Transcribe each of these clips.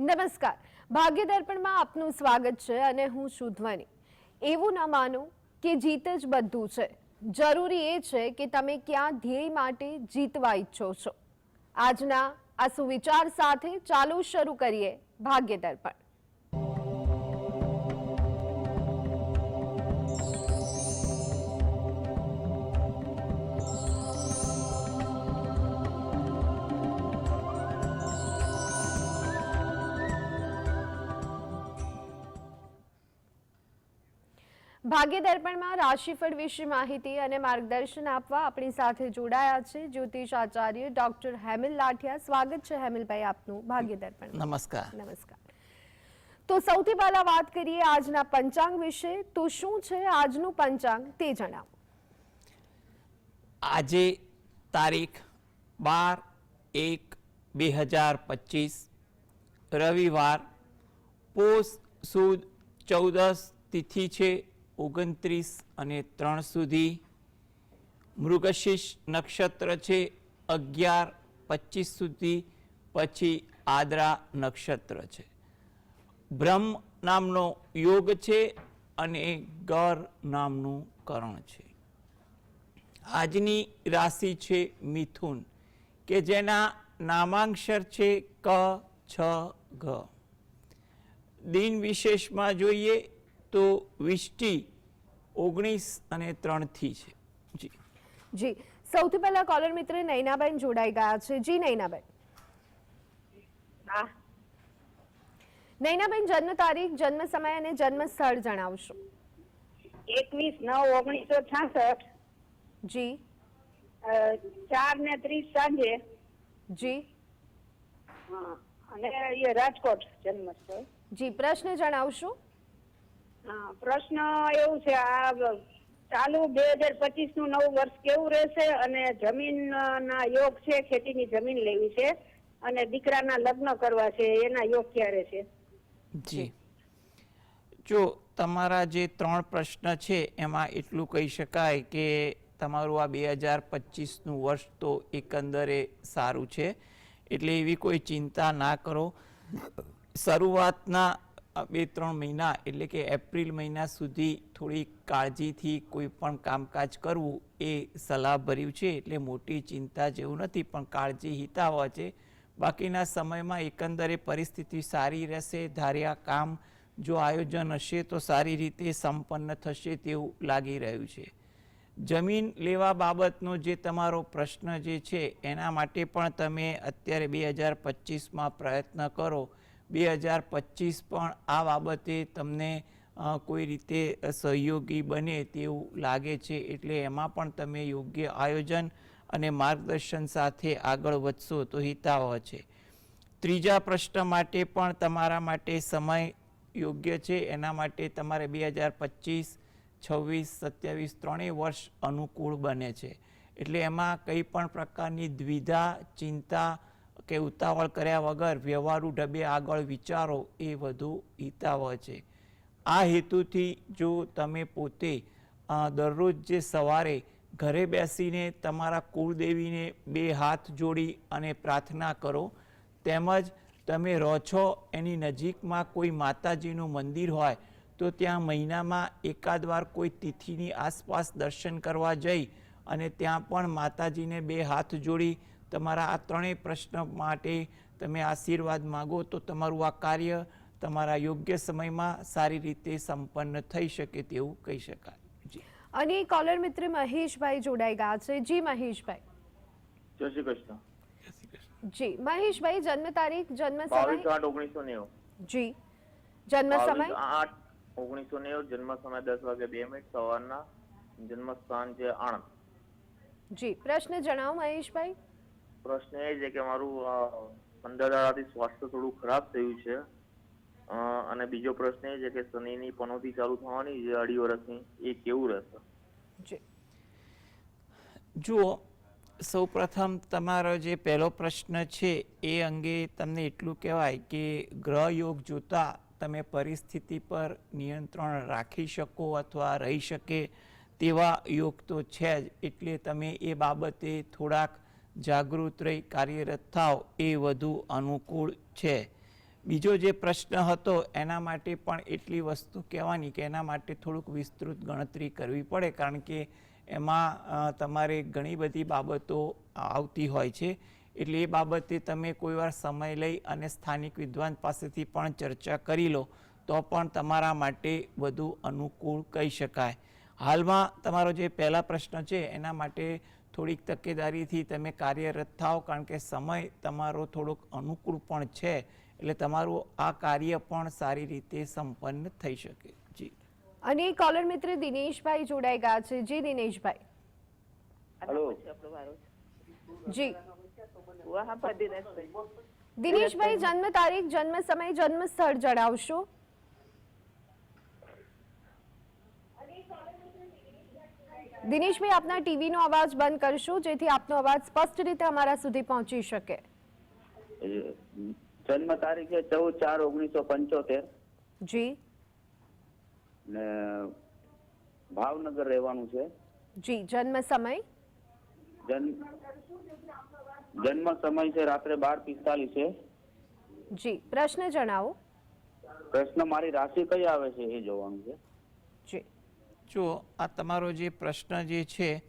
નમસ્કાર, ભાગ્ય દર્પણમાં આપનું સ્વાગત છે અને હું છું ધ્વનિ। એવું ન માનો કે જીત જ બધું છે, જરૂરી એ છે કે તમે ક્યાં ધ્યેય માટે જીતવા ઈચ્છો છો। આજના આ સુવિચાર સાથે ચાલો શરૂ કરીએ ભાગ્ય દર્પણ। ભાગ્ય દર્પણમાં રાશિફળ વિશે માહિતી અને માર્ગદર્શન આપવા આપણી સાથે જોડાયા છે જ્યોતિષ આચાર્ય ડોક્ટર હેમિલ લાઠિયા। સ્વાગત છે હેમિલભાઈ આપનું ભાગ્ય દર્પણ। નમસ્કાર। નમસ્કાર। તો સૌથી પહેલા વાત કરીએ આજના પંચાંગ વિશે। તો શું છે આજનું પંચાંગ તે જણાવો। આજે તારીખ 12/1/2025 રવિવાર, પોષ સુદ 14 તિથિ છે 29 અને 3 સુધી। મૃગશીર્ષ નક્ષત્ર છે 11-25 સુધી, પછી આદ્રા નક્ષત્ર છે। બ્રહ્મ નામનો યોગ છે અને ગર નામનું કરણ છે। આજની રાશિ છે મિથુન, કે જેના નામાંક્ષર છે ક, છ, ઘ। દિન વિશેષમાં જોઈએ તો વિષ્ટિ 19 અને 3 થી છે। જી જી, સૌથી પહેલા કોલર મિત્ર નૈનાબેન જોડાઈ ગયા છે। જી નૈનાબેન। નૈનાબેન, જન્મ તારીખ, જન્મ સમય અને જન્મ સ્થળ જણાવશો। 21/9/1966। જી 4:30 સાંજે। જી હા, અને એ રાજકોટ જન્મ છે। જી, પ્રશ્ન જણાવશો। હા, પ્રશ્ન એવું છે, આ ચાલુ 2025 નું નવું વર્ષ કેવું રહેશે અને જમીન ના યોગ છે, ખેતીની જમીન લેવી છે અને દીકરાના લગ્ન કરવા છે, એના યોગ ક્યારે છે? જી, જો તમારા જે 3 પ્રશ્ન છે એમાં એટલું કહી શકાય કે તમારું આ 2025નું વર્ષ તો એકંદરે સારું છે, એટલે એવી કોઈ ચિંતા ના કરો। શરૂઆતના 2-3 મહિના એટલે કે એપ્રિલ મહિના સુધી થોડી કાળજીથી કોઈ પણ કામકાજ કરવું એ સલાહભર્યું છે, એટલે મોટી ચિંતા જેવું નથી, પણ કાળજી હિતાવહ છે। બાકીના સમયમાં એકંદરે પરિસ્થિતિ સારી રહેશે। ધાર્યા કામ જો આયોજન હશે તો સારી રીતે સંપન્ન થશે તેવું લાગી રહ્યું છે। જમીન લેવા બાબતનો જે તમારો પ્રશ્ન જે છે એના માટે પણ તમે અત્યારે 2025માં પ્રયત્ન કરો। 2025 પણ આ બાબતે તમને કોઈ રીતે સહયોગી બને તેવું લાગે છે, એટલે એમાં પણ તમે યોગ્ય આયોજન અને માર્ગદર્શન સાથે આગળ વધશો તો હિતાવહ છે। ત્રીજા પ્રશ્ન માટે પણ તમારા માટે સમય યોગ્ય છે। એના માટે તમારે 2025, 26, 27 ત્રણેય વર્ષ અનુકૂળ બને છે, એટલે એમાં કંઈ પણ પ્રકારની દ્વિધા, ચિંતા કે ઉતાવળ કર્યા વગર વ્યવહારુ ઢબે આગળ વિચારો એ વધુ હિતાવહ છે। આ હેતુથી જો તમે પોતે દરરોજ જે સવારે ઘરે બેસીને તમારા કુળદેવીને 2 હાથ જોડી અને પ્રાર્થના કરો, તેમજ તમે રહો છો એની નજીકમાં કોઈ માતાજીનું મંદિર હોય તો ત્યાં મહિનામાં એકાદ વાર કોઈ તિથિની આસપાસ દર્શન કરવા જઈ અને ત્યાં પણ માતાજીને 2 હાથ જોડી તમારા આ 3 પ્રશ્ન માટે તમે આશીર્વાદ માગો તો તમારું આ કાર્ય તમારા યોગ્ય સમયમાં સારી રીતે સંપન્ન થઈ શકે તેવું કહી શકાય। જી, અને કોલર મિત્ર મહેશભાઈ જોડાઈ ગયા છે। જી મહેશભાઈ। જય શ્રી કૃષ્ણ। જી મહેશભાઈ, જન્મ તારીખ, જન્મ સમય। 22/8/1990। જી, જન્મ સમય। 22/8/1990, જન્મ સમય 10:02 સવારના। જન્મ સ્થાન છે આણંદ। જી, પ્રશ્ન જણાવો મહેશભાઈ। પ્રશ્ન એ છે કે મારું 15 દાડાથી સ્વાસ્થ્ય થોડું ખરાબ થયું છે, અને બીજો પ્રશ્ન એ છે કે શનિની પનોતી ચાલુ થવાની છે 2.5 વર્ષની, એ કેવું રહેશે? જી, જુઓ, સૌપ્રથમ તમારો જે પહેલો પ્રશ્ન છે એ અંગે તમને એટલું કહેવાય કે ગ્રહ યોગ જોતા તમે પરિસ્થિતિ પર નિયંત્રણ રાખી શકો અથવા રહી શકે તેવા યોગ તો છે જ, એટલે તમે એ બાબતે થોડાક જાગૃત રહી કાર્યરત થાવ એ વધુ અનુકૂળ છે। બીજો જે પ્રશ્ન હતો એના માટે પણ એટલી વસ્તુ કહેવાની કે એના માટે થોડુંક વિસ્તૃત ગણતરી કરવી પડે, કારણ કે એમાં તમારે ઘણી બધી બાબતો આવતી હોય છે. એટલે એ બાબતે તમે કોઈ વાર સમય લઈ અને સ્થાનિક વિદ્વાન પાસેથી પણ ચર્ચા કરી લો તો પણ તમારા માટે વધુ અનુકૂળ કહી શકાય. હાલમાં તમારો જે પહેલા પ્રશ્ન છે એના માટે થોડીક તકેદારીથી તમે કાર્યરત થાઓ, કારણ કે સમય તમારો થોડોક અનુકૂળ પણ છે, એટલે તમારું આ કાર્ય પણ સારી રીતે સંપન્ન થઈ શકે. જી. અને કોલર મિત્ર દિનેશભાઈ જોડાઈ ગયા છે. જી દિનેશભાઈ. હેલો. જી વહાં પર દિનેશભાઈ. દિનેશભાઈ, જન્મ તારીખ, જન્મ સમય, જન્મ સ્થળ જણાવશો? દિનેશભાઈ, આપના ટીવીનો અવાજ બંધ કરશો જેથી આપનો અવાજ સ્પષ્ટ રીતે અમારા સુધી પહોંચી શકે. જન્મ તારીખ છે 14/4/1975 જી. ને ભાવનગર રહેવાનું છે. જી. જન્મ સમય? જન્મ સમય છે રાત્રે 12:45 છે. જી. પ્રશ્ન જણાવો. પ્રશ્ન મારી રાશિ કઈ આવે છે એ જોવાનું છે. જી. જો આ તમારો જે પ્રશ્ન જે છે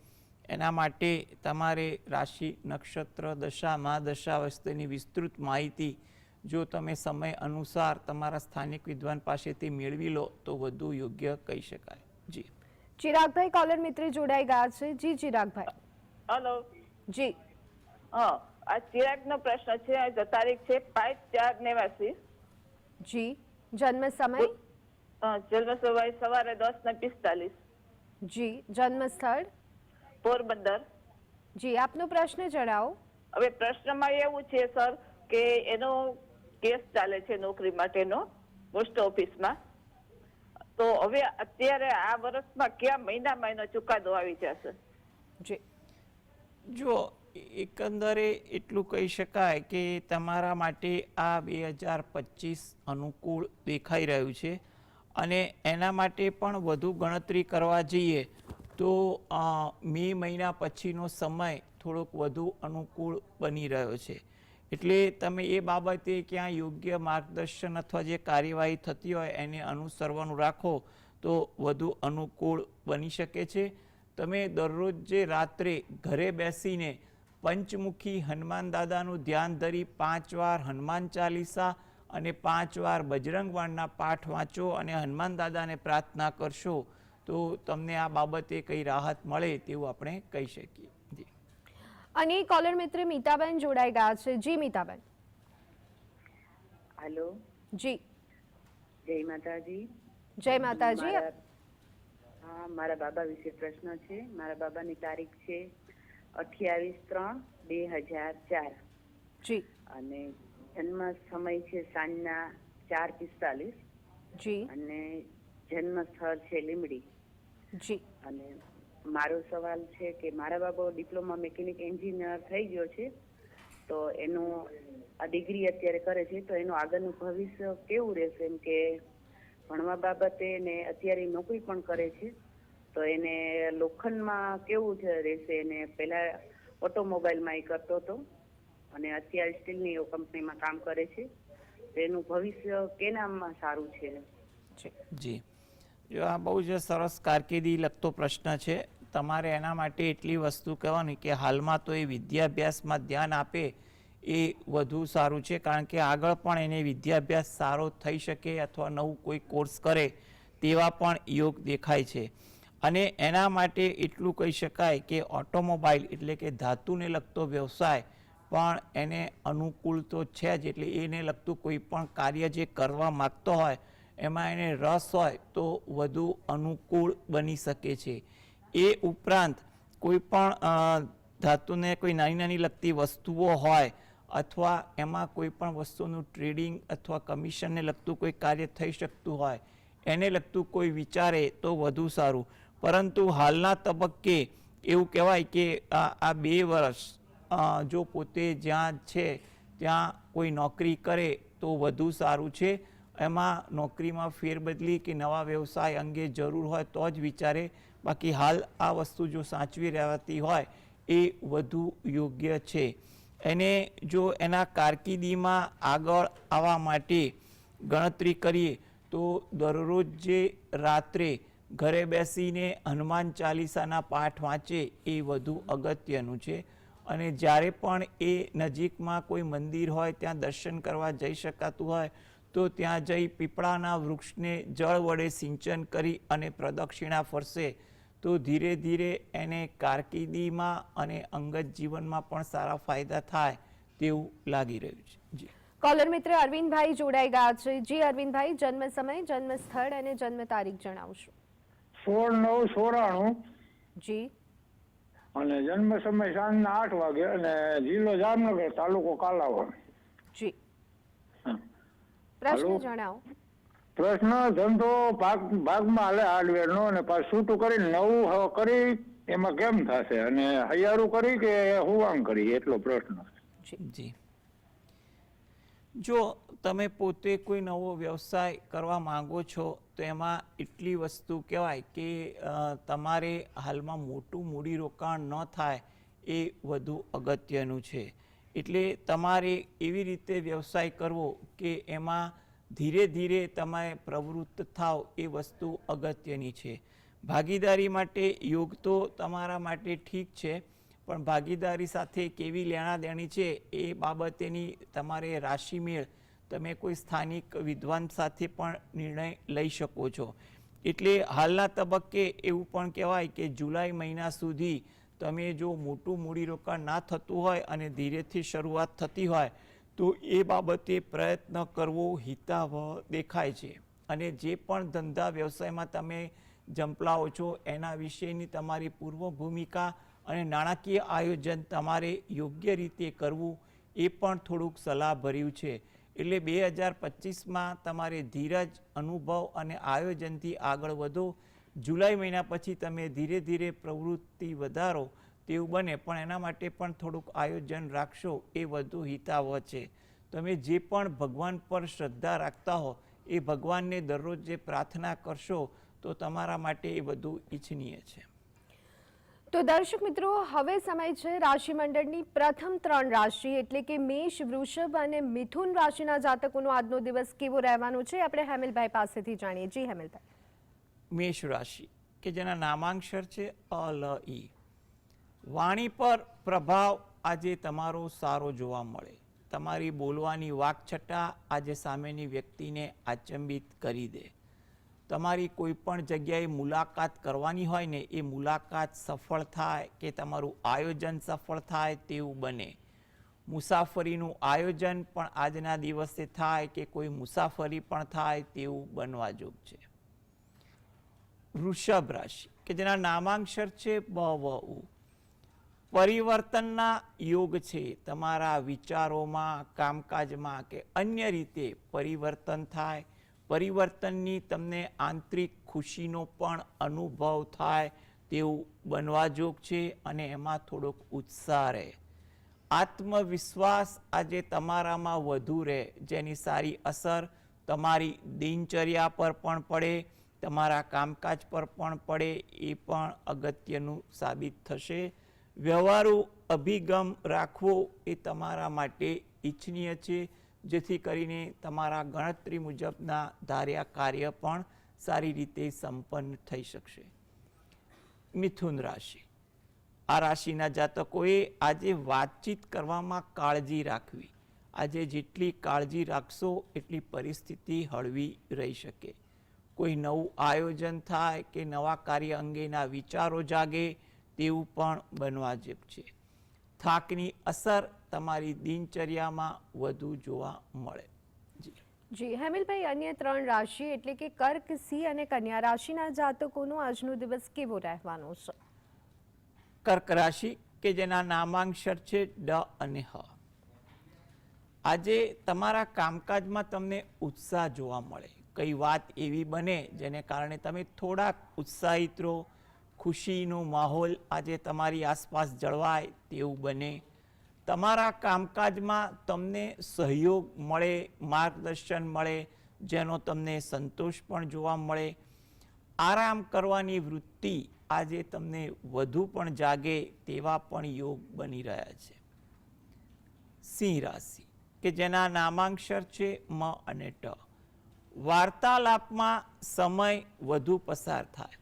એના માટે તમારે રાશિ, નક્ષત્ર, દશા, મહાદશાવસ્થાની વિસ્તૃત માહિતી જો તમે સમય અનુસાર તમારા સ્થાનિક વિદ્વાન પાસેથી મેળવી લો તો વધુ યોગ્ય કહી શકાય. જી. ચિરાગભાઈ કોલર મિત્ર જોડાઈ ગયા છે. જી ચિરાગભાઈ. હેલો. જી. હા, આ ચિરાગનો પ્રશ્ન છે. આ તારીખ છે 5/4/89. જી. જન્મ સમય? જન્મ સમય સવારે 10:45. જી. જન્મ સ્થળ? પોરબંદર. જી. આપનો પ્રશ્ન જણાવો. હવે પ્રશ્નમાં એવું છે સર કે એનો કેસ ચાલે છે નોકરી માટેનો પોસ્ટ ઓફિસમાં. તો હવે અત્યારે આ વર્ષમાં કયા મહિનામાં એનો ચુકાદો આવી જશે? જી. જો એકંદરે એટલું કહી શકાય કે તમારા માટે આ 2025 અનુકૂળ દેખાઈ રહ્યું છે, અને એના માટે પણ વધુ ગણતરી કરવા જઈએ તો મે મહિના પછીનો સમય થોડોક વધુ અનુકૂળ બની રહ્યો છે. એટલે તમે એ બાબતે ક્યાં યોગ્ય માર્ગદર્શન અથવા જે કાર્યવાહી થતી હોય એને અનુસરવાનું રાખો તો વધુ અનુકૂળ બની શકે છે. તમે દરરોજ જે રાત્રે ઘરે બેસીને પંચમુખી હનુમાન દાદાનું ધ્યાન ધરી 5 વાર હનુમાન ચાલીસા અને 5 વાર બજરંગ બાણના પાઠ વાંચો અને હનુમાન દાદાને પ્રાર્થના કરશો તો તમને આ બાબતે કઈ રાહત મળે તેવું આપણે કહી શકીએ. જી. અને કોલર મિત્ર મીતાબેન જોડાઈ ગયા છે. જી મીતાબેન. હેલો. જી. જય માતાજી. જય માતાજી. હા, મારા બાબા વિશે પ્રશ્ન છે. મારા બાબાની તારીખ છે 28/3/2004. જી. અને જન્મ સમય છે સાંજના 4:45. જી. અને જન્મ સ્થળ છે લીમડી. જી. અને મારો સવાલ છે કે મારા બાબા ડિપ્લોમા મિકેનિક એન્જિનિયર થઈ ગયો છે, તો એનું આ ડિગ્રી અત્યારે કરે છે, તો એનું આગળનું ભવિષ્ય કેવું રહેશે? એમ કે ભણવા બાબતે ને અત્યારે નોકરી પણ કરે છે, તો એને લોખંડમાં કેવું રહેશે? એને પહેલા ઓટોમોબાઈલમાં એ કરતો હતો અને અત્યારે સ્ટીલની કંપનીમાં કામ કરે છે, તો એનું ભવિષ્ય કેનામાં સારું છે? જી. જો આ બહુ જ સરસ કારકિર્દી લગતો પ્રશ્ન છે. તમારે એના માટે એટલી વસ્તુ કહેવાની કે હાલમાં તો એ વિદ્યાભ્યાસમાં ધ્યાન આપે એ વધુ સારું છે, કારણ કે આગળ પણ એને વિદ્યાભ્યાસ સારો થઈ શકે અથવા નવું કોઈ કોર્સ કરે તેવા પણ યોગ દેખાય છે. અને એના માટે એટલું કહી શકાય કે ઓટોમોબાઈલ એટલે કે ધાતુને લગતો વ્યવસાય પણ એને અનુકૂળ તો છે જ. એટલે એને લગતું કોઈ પણ કાર્ય જે કરવા માગતો હોય એમાં એને રસ હોય તો વધુ અનુકૂળ બની શકે છે. એ ઉપરાંત કોઈ પણ ધાતુને કોઈ નાની નાની લગતી વસ્તુઓ હોય અથવા એમાં કોઈ પણ વસ્તુનું ટ્રેડિંગ અથવા કમિશનને લગતું કોઈ કાર્ય થઈ શકતું હોય એને લગતું કોઈ વિચારે તો વધુ સારું. પરંતુ હાલના તબક્કે એવું કહેવાય કે આ 2 વર્ષ જો પોતે જ્યાં છે ત્યાં કોઈ નોકરી કરે તો વધુ સારું છે. એમાં નોકરીમાં ફેરબદલી કે નવા વ્યવસાય અંગે જરૂર હોય તો જ વિચારે, બાકી હાલ આ વસ્તુ જો સાચવી રહેવાતી હોય એ વધુ યોગ્ય છે. એને જો એના કારકિર્દીમાં આગળ આવવા માટે ગણતરી કરીએ તો દરરોજ જે રાત્રે ઘરે બેસીને હનુમાન ચાલીસાના પાઠ વાંચે એ વધુ અગત્યનું છે. અને જ્યારે પણ એ નજીકમાં કોઈ મંદિર હોય ત્યાં દર્શન કરવા જઈ શકાતું હોય તો ત્યાં જઈ પીપળાના વૃક્ષને જળ વડે સિંચન કરી અને પ્રદક્ષિણા ફરશે તો ધીરે ધીરે એને કારકિર્દીમાં અને અંગત જીવનમાં પણ સારા ફાયદા થાય તેવું લાગી રહ્યું છે. જી કોલર મિત્ર અરવિંદભાઈ જોડાઈ ગયા છે. જી અરવિંદભાઈ, જન્મ સમય, જન્મ સ્થળ અને જન્મ તારીખ જણાવશો. 16/9/94 જી. અને જન્મ સમય સાંજના 8 વાગે અને જિલ્લો જામનગર, તાલુકો કાલાવડ. જી. હા. પ્રશ્ન હાલો. જણાવો. પ્રશ્ન, ધંધો ભાગમાં હાલે હાર્ડવેરનો અને પાછું છૂટું કરી નવું કરી એમાં કેમ થશે અને હૈયારું કરી કે હુવાંગ કરી, એટલો પ્રશ્ન. જી, જો તમે પોતે કોઈ નવો વ્યવસાય કરવા માંગો છો તો એમાં એટલી વસ્તુ કહેવાય કે તમારે હાલમાં મોટું મૂડીરોકાણ ન થાય એ વધુ અગત્યનું છે. એટલે તમારે એવી રીતે વ્યવસાય કરવો કે એમાં ધીરે ધીરે તમે પ્રવૃત્ત થાવ એ વસ્તુ અગત્યની છે. ભાગીદારી માટે યોગ તો તમારા માટે ઠીક છે, પણ ભાગીદારી સાથે કેવી લેણાદેણી છે એ બાબતેની તમારે રાશિમેળ તમે કોઈ સ્થાનિક વિદ્વાન સાથે પણ નિર્ણય લઈ શકો છો. એટલે હાલના તબક્કે એવું પણ કહેવાય કે જુલાઈ મહિના સુધી તમે જો મોટું મૂડીરોકાણ ના થતું હોય અને ધીરેથી શરૂઆત થતી હોય તો એ બાબતે પ્રયત્ન કરવો હિતાવહ દેખાય છે. અને જે પણ ધંધા વ્યવસાયમાં તમે ઝંપલાવો છો એના વિશેની તમારી પૂર્વ ભૂમિકા અને નાણાકીય આયોજન તમારે યોગ્ય રીતે કરવું એ પણ થોડુંક સલાહભર્યું છે. એટલે 2025માં તમારે ધીરજ, અનુભવ અને આયોજનથી આગળ વધો. જુલાઈ મહિના પછી તમે ધીરે ધીરે પ્રવૃત્તિ વધારો તેવું બને, પણ એના માટે પણ થોડુંક આયોજન રાખશો એ વધુ હિતાવહ છે. તમે જે પણ ભગવાન પર શ્રદ્ધા રાખતા હો એ ભગવાનને દરરોજ જે પ્રાર્થના કરશો તો તમારા માટે એ વધુ ઈચ્છનીય છે. તો દર્શક મિત્રો, હવે સમય છે રાશિ મંડળની પ્રથમ 3 રાશિ એટલે કે મેષ, વૃષભ અને મિથુન રાશિના જાતકોનો આજનો દિવસ કેવો રહેવાનો છે આપણે હેમલભાઈ પાસેથી જાણીએ. જી હેમલભાઈ. મેષ રાશિ કે જેના નામાંક્ષર છે અ, લ, ઈ. વાણી પર પ્રભાવ આજે તમારો સારો જોવા મળે. તમારી બોલવાની વાકછટા આજે સામેની વ્યક્તિને આચંબિત કરી દે. તમારી કોઈ પણ જગ્યાએ મુલાકાત કરવાની હોય ને એ મુલાકાત સફળ થાય કે તમારું આયોજન સફળ થાય તેવું બને. મુસાફરીનું આયોજન પણ આજના દિવસે થાય કે કોઈ મુસાફરી પણ થાય તેવું બનવા જોગ છે. વૃષભ રાશિ કે જેના નામાંક્ષર છે બ, વ, ઉ. પરિવર્તનના યોગ છે. તમારા વિચારોમાં, કામકાજમાં કે અન્ય રીતે પરિવર્તન થાય. પરિવર્તનની તમને આંતરિક ખુશીનો પણ અનુભવ થાય તેવું બનવા જોગ છે અને એમાં થોડોક ઉત્સાહ રહે. આત્મવિશ્વાસ આજે તમારામાં વધુ રહે, જેની સારી અસર તમારી દિનચર્યા પર પણ પડે, તમારા કામકાજ પર પણ પડે એ પણ અગત્યનું સાબિત થશે. વ્યવહારુ અભિગમ રાખવો એ તમારા માટે ઈચ્છનીય છે, જેથી કરીને તમારા ગણતરી મુજબના ધાર્યા કાર્ય પણ સારી રીતે સંપન્ન થઈ શકશે. મિથુન રાશિ, આ રાશિના જાતકોએ આજે વાતચીત કરવામાં કાળજી રાખવી. આજે જેટલી કાળજી રાખશો એટલી પરિસ્થિતિ હળવી રહી શકે. કોઈ નવું આયોજન થાય કે નવા કાર્ય અંગેના વિચારો જાગે તેવું પણ બનવા જેવું છે. થાકની અસર તમારી દિનચર્યામાં વધુ જોવા મળે. જી હેમિલભાઈ, અન્ય 3 રાશિ એટલે કે કર્ક, સિંહ અને કન્યા રાશિના જાતકોનો આજનો દિવસ કેવો રહેવાનો છે? કર્ક રાશિ કે જેના નામાંક્ષર છે ડ અને હ. આજે તમારા કામકાજમાં તમને ઉત્સાહ જોવા મળે. કઈ વાત એવી બને જેને કારણે તમે થોડાક ઉત્સાહિત રહો. ખુશીનો માહોલ આજે તમારી આસપાસ જળવાય તેવું બને. તમારા કામકાજમાં તમને સહયોગ મળે, માર્ગદર્શન મળે, જેનો તમને સંતોષ પણ જોવા મળે. આરામ કરવાની વૃત્તિ આજે તમને વધુ પણ જાગે તેવા પણ યોગ બની રહ્યા છે. સિંહ રાશિ કે જેના નામાંક્ષર છે મ અને ટ. વાર્તાલાપમાં સમય વધુ પસાર થાય.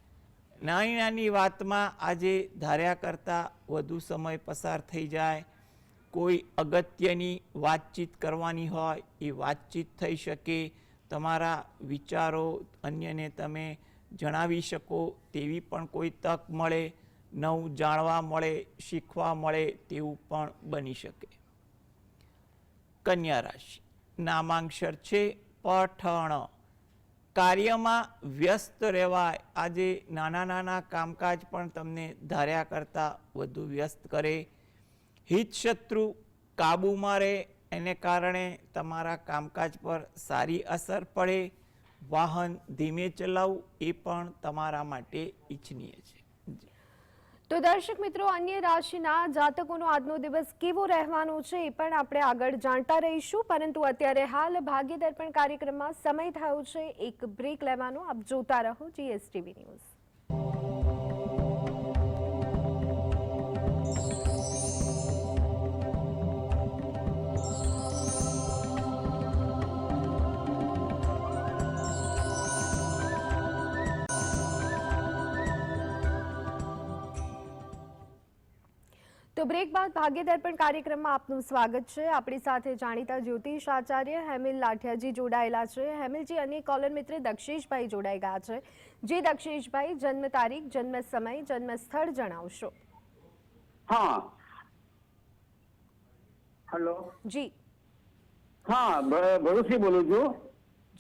નાની નાની વાતમાં આજે ધાર્યા કરતાં વધુ સમય પસાર થઈ જાય. કોઈ અગત્યની વાતચીત કરવાની હોય એ વાતચીત થઈ શકે. તમારા વિચારો અન્યને તમે જણાવી શકો તેવી પણ કોઈ તક મળે. નવું જાણવા મળે, શીખવા મળે તેવું પણ બની શકે. કન્યા રાશિ નામાંક્ષર છે પઠણ. કાર્યમાં વ્યસ્ત રહેવાય. આજે નાના નાના કામકાજ પણ તમને ધાર્યા કરતાં વધુ વ્યસ્ત કરે. હિત શત્રુ કાબૂમાં રહે, એને કારણે તમારા કામકાજ પર સારી અસર પડે. વાહન ધીમે ચલાવવું એ પણ તમારા માટે ઈચ્છનીય છે. તો દર્શક મિત્રો, અન્ય રાશિના જાતકોનો આજનો દિવસ કેવો રહેવાનો છે એ પણ આપણે આગળ જાણતા રહીશું, પરંતુ અત્યારે હાલ ભાગ્ય દર્પણ કાર્યક્રમમાં સમય થયો છે એક બ્રેક લેવાનો. આપ જોતા રહો જીએસટીવી ન્યૂઝ. તો બ્રેક બાદ ભાગ્ય દર્પણ કાર્યક્રમમાં આપનું સ્વાગત છે. આપણી સાથે જાણીતા જ્યોતિષ આચાર્ય હેમિલ લાઠિયાજી જોડાયેલા છે. હેમિલજી, અન્ય કોલર મિત્ર દક્ષેશભાઈ જોડાઈ ગયા છે. જે દક્ષેશભાઈ, જન્મ તારીખ, જન્મ સમય, જન્મ સ્થળ જણાવશો. હા, હેલો. જી હા, ભરૂચથી બોલું છું.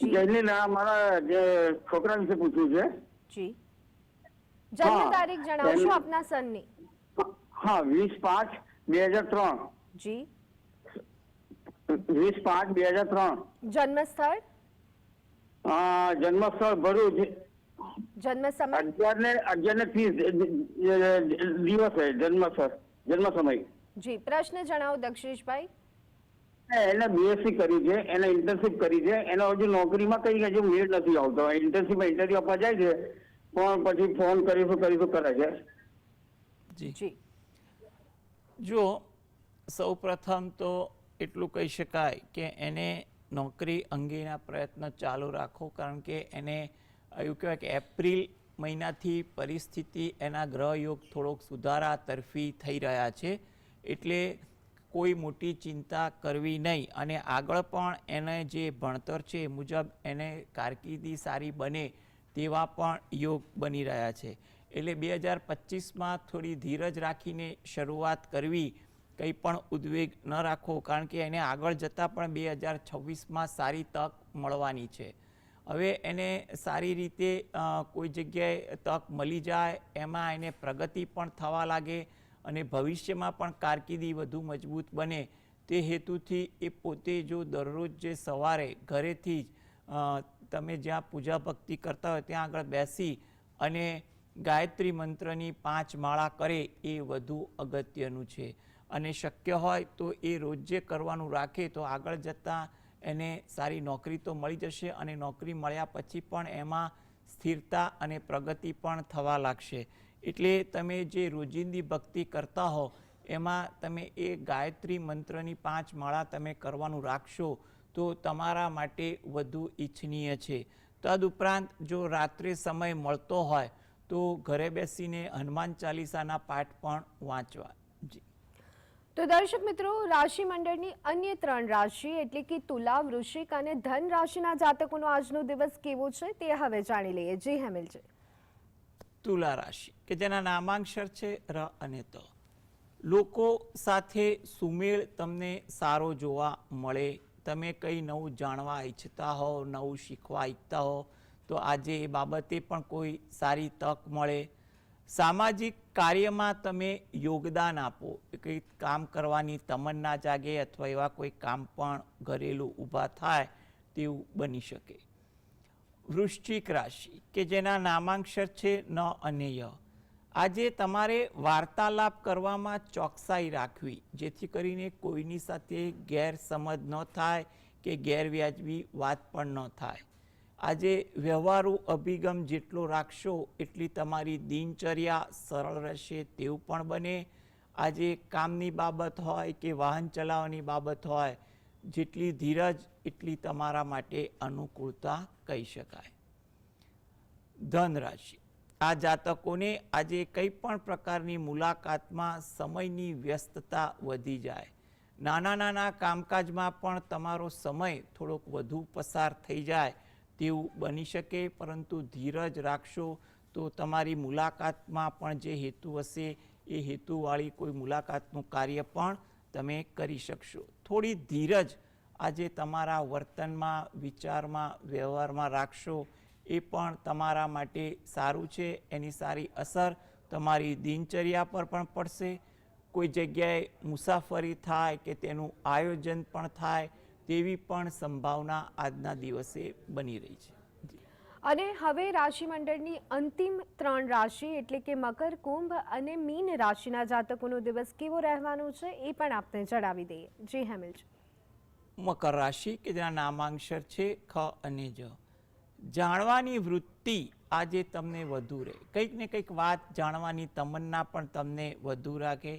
જયની મારા જે છોકરા વિશે પૂછ્યું છે. જી, જન્મ તારીખ જણાવશો આપના સનની. હા, 20/5/2003. જી, 20/5/2003. જન્મ સ્થળ? જન્મ સ્થળ ભરૂચ. જન્મ સમય? 11:30 દિવસ છે જન્મ સ્થળ, જન્મ સમય. જી, પ્રશ્ન જણાવો દક્ષેશભાઈ. એને બીએસસી કરી છે, એને ઇન્ટર્નશીપ કરી છે, એને હજુ નોકરીમાં કઈ હજુ મેળ નથી આવતો. ઇન્ટર્નશીપમાં ઇન્ટરવ્યુ આપવા જાય છે, પણ પછી ફોન કરીશું કરે છે. જી, જો સૌપ્રથમ તો એટલું કહી શકાય કે એને નોકરી અંગેના પ્રયત્ન ચાલુ રાખો, કારણ કે એને એવું કહેવાય કે એપ્રિલ મહિનાથી પરિસ્થિતિ એના ગ્રહયોગ થોડોક સુધારા તરફી થઈ રહ્યા છે. એટલે કોઈ મોટી ચિંતા કરવી નહીં, અને આગળ પણ એને જે ભણતર છે એ મુજબ એને કારકિર્દી સારી બને તેવા પણ યોગ બની રહ્યા છે. એટલે 2025માં થોડી ધીરજ રાખીને શરૂઆત કરવી, કંઈ પણ ઉદ્વેગ ન રાખવો, કારણ કે એને આગળ જતાં પણ 2026માં સારી તક મળવાની છે. હવે એને સારી રીતે કોઈ જગ્યાએ તક મળી જાય, એમાં એને પ્રગતિ પણ થવા લાગે અને ભવિષ્યમાં પણ કારકિર્દી વધુ મજબૂત બને તે હેતુથી એ પોતે જો દરરોજ જે સવારે ઘરેથી જ તમે જ્યાં પૂજા ભક્તિ કરતા હોય ત્યાં આગળ બેસી અને ગાયત્રી મંત્રની 5 માળા કરે એ વધુ અગત્યનું છે. અને શક્ય હોય તો એ રોજે કરવાનું રાખે તો આગળ જતાં એને સારી નોકરી તો મળી જશે, અને નોકરી મળ્યા પછી પણ એમાં સ્થિરતા અને પ્રગતિ પણ થવા લાગશે. એટલે તમે જે રોજિંદી ભક્તિ કરતા હો એમાં તમે એ ગાયત્રી મંત્રની 5 માળા તમે કરવાનું રાખશો તો તમારા માટે વધુ ઈચ્છનીય છે. તદુપરાંત જો રાત્રે સમય મળતો હોય તો ઘરે બેસીને હનુમાન ચાલીસાના પાઠ પણ વાંચવા. જી, તો દર્શક મિત્રો, રાશિ મંડળની અન્ય 3 રાશિ એટલે કે તુલા, વૃશ્ચિક અને ધન રાશિના જાતકોનો આજનો દિવસ કેવો છે તે હવે જાણી લઈએ. જી હેમિલજી. તુલા રાશિ કે જેના નામાંક્ષર છે ર અને ત. લોકો સાથે સુમેળ તમને સારો જોવા મળે. તમે કંઈ નવું જાણવા ઈચ્છતા હો, નવું શીખવા ઈચ્છતા હો તો આજે એ બાબતે પણ કોઈ સારી તક મળે. સામાજિક કાર્યમાં તમે યોગદાન આપો, કંઈ કામ કરવાની તમન્ના જાગે અથવા એવા કોઈ કામ પણ ઘરેલું ઊભા થાય તેવું બની શકે. વૃશ્ચિક રાશિ કે જેના નામાંક્ષર છે ન અને ય. આજે તમારે વાર્તાલાપ કરવામાં ચોકસાઈ રાખવી, જેથી કરીને કોઈની સાથે ગેરસમજ ન થાય કે ગેરવ્યાજબી વાત પણ ન થાય. આજે વ્યવહારુ અભિગમ જેટલો રાખશો એટલી તમારી દિનચર્યા સરળ રહેશે તેવું પણ બને. આજે કામની બાબત હોય કે વાહન ચલાવવાની બાબત હોય, જેટલી ધીરજ એટલી તમારા માટે અનુકૂળતા કહી શકાય. ધન રાશિ, આ જાતકોને આજે કંઈ પણ પ્રકારની મુલાકાતમાં સમયની વ્યસ્તતા વધી જાય. નાના નાના કામકાજમાં પણ તમારો સમય થોડોક વધુ પસાર થઈ જાય તેવું બની શકે, પરંતુ ધીરજ રાખશો તો તમારી મુલાકાતમાં પણ જે હેતુ હશે એ હેતુવાળી કોઈ મુલાકાતનું કાર્ય પણ તમે કરી શકશો. થોડી ધીરજ આજે તમારા વર્તનમાં, વિચારમાં, વ્યવહારમાં રાખશો એ પણ તમારા માટે સારું છે. એની સારી અસર તમારી દિનચર્યા પર પણ પડશે. કોઈ જગ્યાએ મુસાફરી થાય કે તેનું આયોજન પણ થાય તેવી પણ સંભાવના આજના દિવસે બની રહી છે. અને હવે રાશિ મંડળની અંતિમ 3 રાશિ એટલે કે મકર, કુંભ અને મીન રાશિના જાતકોનો દિવસ કેવો રહેવાનો છે એ પણ આપને જણાવી દઈએ. જી હેમિલજી. મકર રાશિ કે જેના નામાંક્ષર છે ખ અને જ. જાણવાની વૃત્તિ આજે તમને વધુ રહે. કંઈક ને કંઈક વાત જાણવાની તમન્ના પણ તમને વધુ રાખે.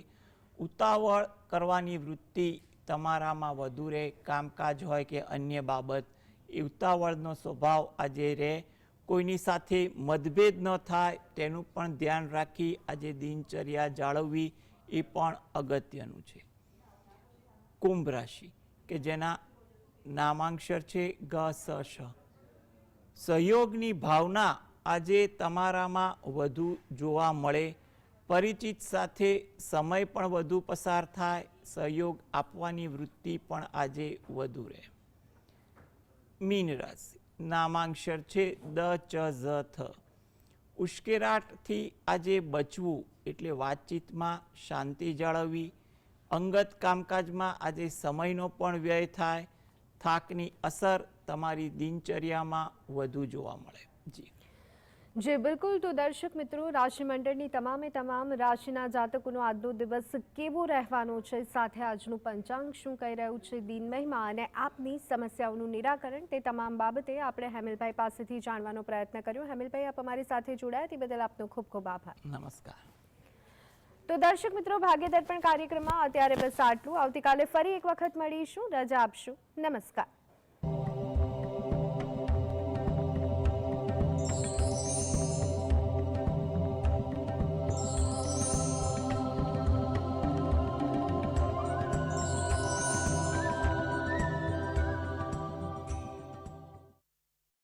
ઉતાવળ કરવાની વૃત્તિ તમારામાં વધુ રહે. કામકાજ હોય કે અન્ય બાબત, એ ઉતાવળનો સ્વભાવ આજે રહે. કોઈની સાથે મતભેદ ન થાય તેનું પણ ધ્યાન રાખી આજે દિનચર્યા જાળવવી એ પણ અગત્યનું છે. કુંભ રાશિ કે જેના નામાંક્ષર છે ગ સ શ. સહયોગની ભાવના આજે તમારામાં વધુ જોવા મળે. પરિચિત સાથે સમય પણ વધુ પસાર થાય. સહયોગ આપવાની વૃત્તિ પણ આજે વધુ રહે. મીન રાશિ, નામાંક્ષર છે દ ચ ઝ થ. ઉશ્કેરાટથી આજે બચવું એટલે વાતચીતમાં શાંતિ જાળવવી. અંગત કામકાજમાં આજે સમયનો પણ વ્યય થાય. થાકની અસર તમારી દિનચર્યામાં વધુ જોવા મળે. જી જી બિલકુલ. તો દર્શક મિત્રો, રાશિ મંડળની તમામ રાશિના જાતકોનો આજનો દિવસ કેવો રહેવાનો છે, સાથે આજનું પંચાંગ શું કહી રહ્યું છે, દિન મહિમા અને આપની સમસ્યાઓનું નિરાકરણ, તે તમામ બાબતે આપણે હેમિલભાઈ પાસેથી જાણવાનો પ્રયત્ન કર્યો. હેમિલભાઈ, આપ અમારી સાથે જોડાયા તે બદલ આપનો ખૂબ ખૂબ આભાર. નમસ્કાર. તો દર્શક મિત્રો, ભાગ્ય દર્પણ કાર્યક્રમમાં અત્યારે બસ આટલું. આવતીકાલે ફરી એક વખત મળીશું. રજા આપશું. નમસ્કાર.